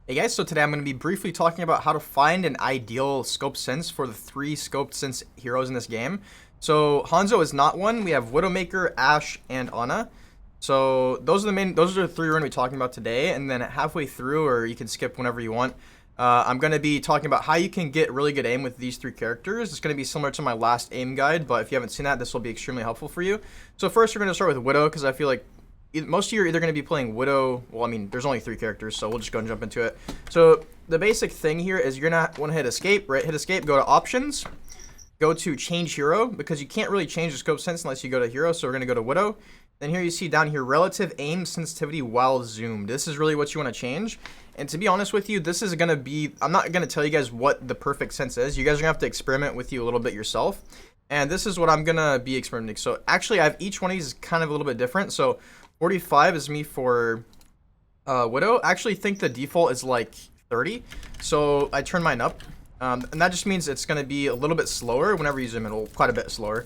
Hey guys, so today I'm going to be briefly talking about how to find an ideal scope sense for the 3 scoped sense heroes in this game. So Hanzo is not one. We have Widowmaker, Ashe, and Ana. So those are the 3 we're going to be talking about today. And then halfway through, or you can skip whenever you want, I'm going to be talking about how you can get really good aim with these 3 characters. It's going to be similar to my last aim guide, but if you haven't seen that, this will be extremely helpful for you. So first, we're going to start with Widow because I feel like most of you are either going to be playing Widow. Well, I mean, there's only 3 characters, so we'll just go and jump into it. So the basic thing here is you're going to want to hit escape, right? Hit escape, go to options, go to change hero, because you can't really change the scope sense unless you go to hero, so we're going to go to Widow. Then here you see down here, relative aim sensitivity while zoomed. This is really what you want to change. And to be honest with you, this is going to be, I'm not going to tell you guys what the perfect sense is. You guys are going to have to experiment with you a little bit yourself. And this is what I'm going to be experimenting. So actually, I have each one of these kind of a little bit different. So 45 is me for Widow. I actually think the default is like 30, so I turn mine up, and that just means it's going to be a little bit slower whenever you zoom in, quite a bit slower.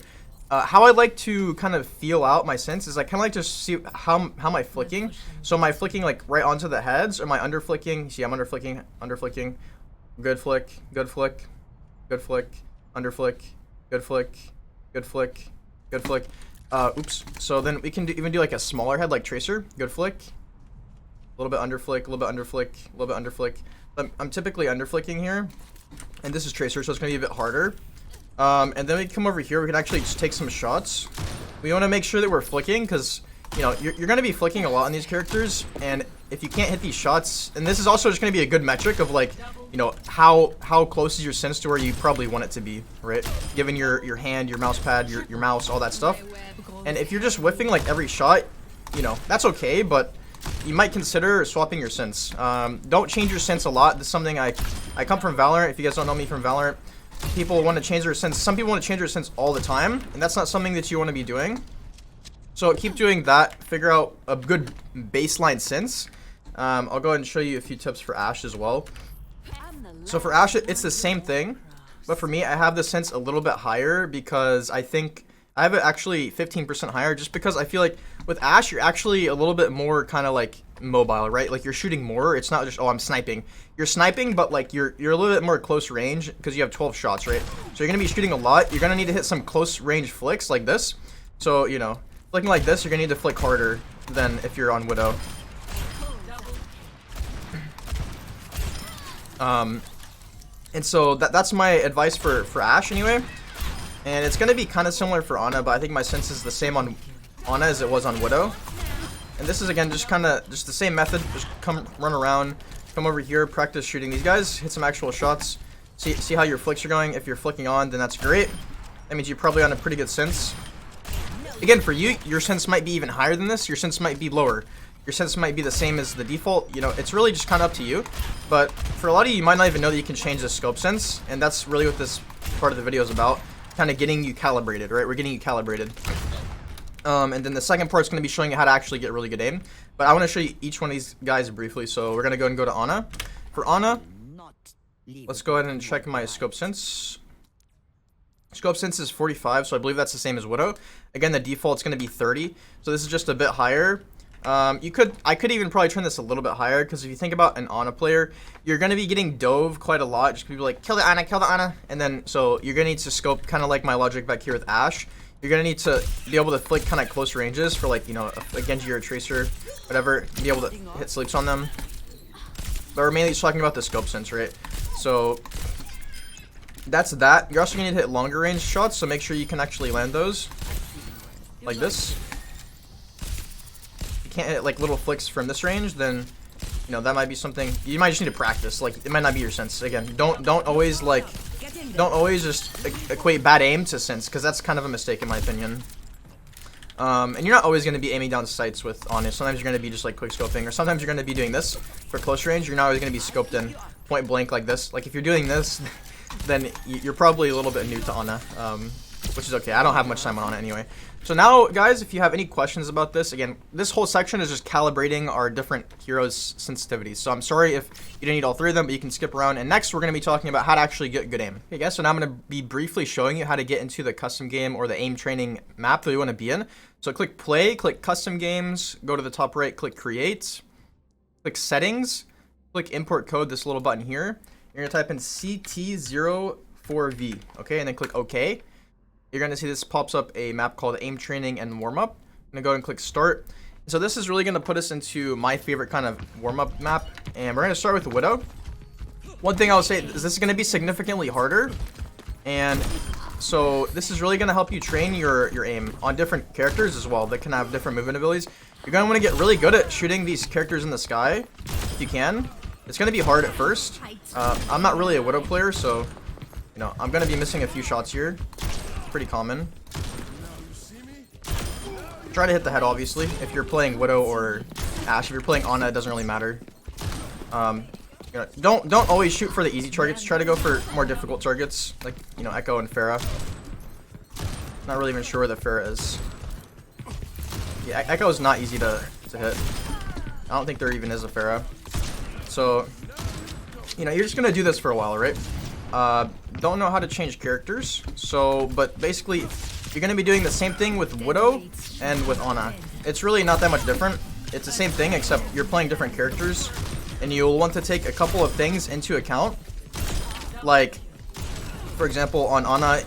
How I like to kind of feel out my sense is I kind of like to see how am I flicking. So am I flicking like right onto the heads, or am I under flicking? See, I'm under flicking, good flick, good flick, good flick, under flick, good flick, good flick, good flick. Oops. So then we can even do like a smaller head, like Tracer. Good flick. A little bit under flick, a little bit under flick, a little bit under flick. I'm typically under flicking here. And this is Tracer, so it's going to be a bit harder. And then we come over here. We can actually just take some shots. We want to make sure that we're flicking because, you know, you're going to be flicking a lot on these characters. And if you can't hit these shots, and this is also just going to be a good metric of like, you know, how close is your sense to where you probably want it to be, right? Given your hand, your mouse pad, your mouse, all that stuff. And if you're just whiffing like every shot, you know, that's okay, but you might consider swapping your sense. Don't change your sense a lot. This is something I come from Valorant. If you guys don't know me from Valorant, people want to change their sense. Some people want to change their sense all the time, and that's not something that you want to be doing. So keep doing that. Figure out a good baseline sense. I'll go ahead and show you a few tips for Ashe as well. So for Ashe, it's the same thing, but for me, I have the sense a little bit higher because I think I have it actually 15% higher, just because I feel like with Ashe, you're actually a little bit more kind of like mobile, right? Like you're shooting more. It's not just, oh, I'm sniping. You're sniping, but like you're a little bit more close range because you have 12 shots, right? So you're going to be shooting a lot. You're going to need to hit some close range flicks like this. So, you know, flicking like this, you're going to need to flick harder than if you're on Widow. And so that's my advice for Ashe anyway. And it's going to be kind of similar for Ana, but I think my sense is the same on Ana as it was on Widow. And this is, again, just the same method. Just run around, come over here, practice shooting these guys, hit some actual shots, see how your flicks are going. If you're flicking on, then that's great. That means you're probably on a pretty good sense. Again, for you, your sense might be even higher than this. Your sense might be lower. Your sense might be the same as the default. You know, it's really just kind of up to you. But for a lot of you, you might not even know that you can change the scope sense. And that's really what this part of the video is about. Kind of getting you calibrated, right? We're getting you calibrated. And then the second part is going to be showing you how to actually get really good aim. But I want to show you each one of these guys briefly. So we're going to go and go to Ana. For Ana, let's go ahead and check my scope sense. Scope sense is 45, so I believe that's the same as Widow. Again, the default's going to be 30, so this is just a bit higher. I could even probably turn this a little bit higher, because if you think about an Ana player, you're going to be getting dove quite a lot. Just people like, kill the Ana, and then, so you're going to need to scope, kind of like my logic back here with Ashe. You're going to need to be able to flick kind of close ranges for, like, you know, a Genji or a Tracer, whatever, be able to hit sleeps on them. But we're mainly just talking about the scope sense, right? So that's that. You're also going to need to hit longer range shots, so make sure you can actually land those. Like this. If you can't hit like little flicks from this range, then, you know, that might be something you might just need to practice. Like, it might not be your sense. Again, don't always just equate bad aim to sense, because that's kind of a mistake in my opinion. And you're not always going to be aiming down sights with Honest. Sometimes you're going to be just like quick scoping, or sometimes you're going to be doing this for close range. You're not always going to be scoped in point blank like this. Like if you're doing this, then you're probably a little bit new to Ana, which is okay. I don't have much time on Ana anyway. So now, guys, if you have any questions about this, again, this whole section is just calibrating our different heroes' sensitivities. So I'm sorry if you didn't need all 3 of them, but you can skip around. And next, we're going to be talking about how to actually get good aim. Okay, guys, so now I'm going to be briefly showing you how to get into the custom game or the aim training map that you want to be in. So click play, click custom games, go to the top right, click create, click settings. click import code, this little button here. You're gonna type in CT04V, okay, and then click OK. You're gonna see this pops up a map called Aim Training and Warm Up. I'm gonna go and click Start. So this is really gonna put us into my favorite kind of warm up map, and we're gonna start with Widow. One thing I'll say is this is gonna be significantly harder, and so this is really gonna help you train your aim on different characters as well that can have different movement abilities. You're gonna want to get really good at shooting these characters in the sky if you can. It's gonna be hard at first. I'm not really a Widow player, so you know I'm gonna be missing a few shots here. Pretty common. Try to hit the head, obviously. If you're playing Widow or Ashe, if you're playing Ana, it doesn't really matter. You know, don't always shoot for the easy targets. Try to go for more difficult targets, like you know Echo and Pharah. Not really even sure where the Pharah is. Yeah, Echo is not easy to hit. I don't think there even is a Pharah. So, you know, you're just gonna do this for a while, right? Don't know how to change characters. So, but basically, you're gonna be doing the same thing with Widow and with Ana. It's really not that much different. It's the same thing, except you're playing different characters, and you'll want to take a couple of things into account. Like, for example, on Ana,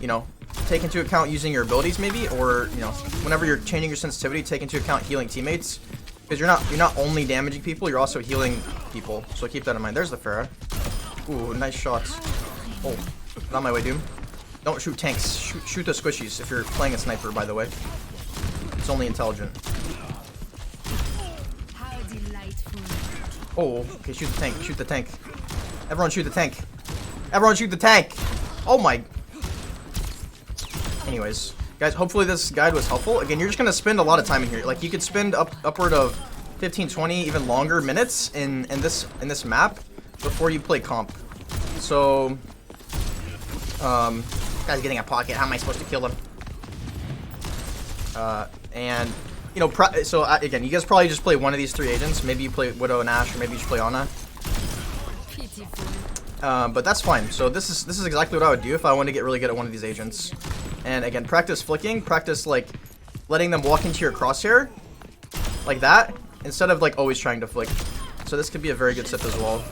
you know, take into account using your abilities maybe, or you know, whenever you're changing your sensitivity, take into account healing teammates, because you're not only damaging people, you're also healing people. So keep that in mind. There's the Pharah. Ooh, nice shots. Oh, not my way, Doom. Don't shoot tanks. Shoot the squishies if you're playing a sniper, by the way. It's only intelligent. Oh, okay, shoot the tank. Shoot the tank. Everyone shoot the tank. Everyone shoot the tank. Oh my. Anyways, guys, hopefully this guide was helpful. Again, you're just going to spend a lot of time in here. Like, you could spend upward of 15, 20, even longer minutes in this map before you play comp. So, guy's getting a pocket. How am I supposed to kill him? And, you know, again, you guys probably just play one of these three agents. Maybe you play Widow and Ashe, or maybe you just play Ana. But that's fine. So this is exactly what I would do if I wanted to get really good at one of these agents. And again, practice flicking. Practice, like, letting them walk into your crosshair. Like that. Instead of, like, always trying to flick. So this could be a very good sip as well.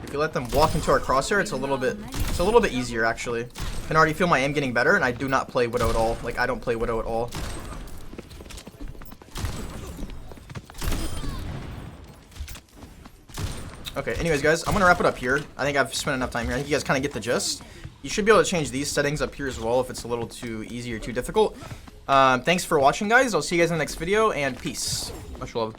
If you let them walk into our crosshair, it's a little bit easier, actually. I can already feel my aim getting better, and I do not play Widow at all. Like, I don't play Widow at all. Okay, anyways, guys, I'm gonna wrap it up here. I think I've spent enough time here. I think you guys kind of get the gist. You should be able to change these settings up here as well if it's a little too easy or too difficult. Thanks for watching, guys. I'll see you guys in the next video, and peace. Much love.